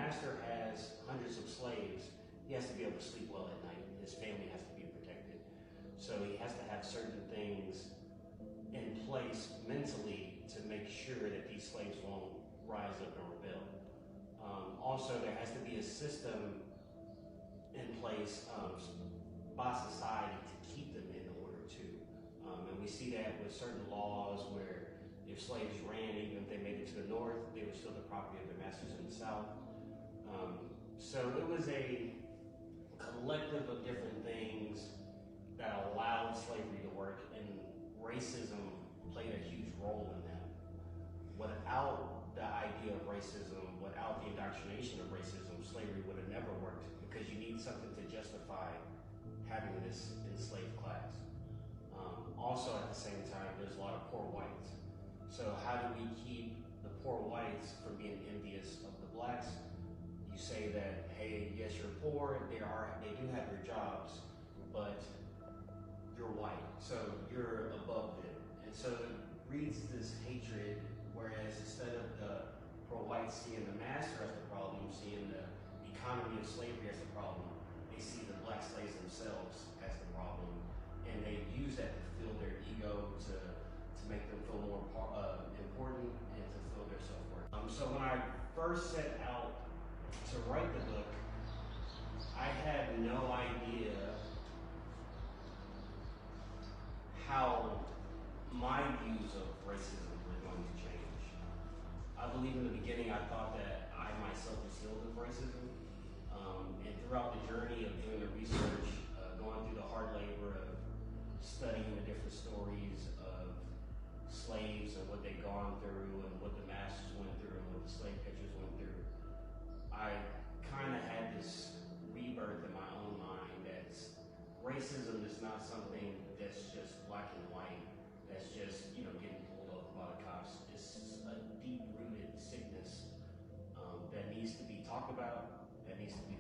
master has hundreds of slaves, he has to be able to sleep well at night. His family has to be protected. So he has to have certain things in place mentally to make sure that these slaves won't rise up and rebel. Also, there has to be a system in place by society to keep them in order too. And we see that with certain laws where if slaves ran, even if they made it to the north, they were still the property of their masters in the south. So it was a collective of different things that allowed slavery to work, and racism played a huge role in that. Without the idea of racism, without the indoctrination of racism, slavery would have never worked, because you need something to justify having this enslaved class. Also, at the same time, there's a lot of poor whites. So how do we keep the poor whites from being envious of the blacks? You say that, hey, yes, you're poor, they do have their jobs, but you're white, so you're above them. And so it breeds this hatred, whereas instead of the poor whites seeing the master as the problem, seeing the economy of slavery as the problem, they see the black slaves themselves as the problem. And they use that to fill their ego, to make them feel more important, and to fill their self-worth. So when I first set out to write the book, I had no idea how my views of racism were going to change. I believe in the beginning I thought that I myself was healed of racism. And throughout the journey of doing the research, going through the hard labor of studying the different stories of slaves and what they'd gone through and what the masters went through and what the slave catchers went through, I kind of had this rebirth in my own mind that racism is not something that's just black and white, that's just, getting pulled over by the cops. It's a deep-rooted sickness that needs to be talked about, that needs to be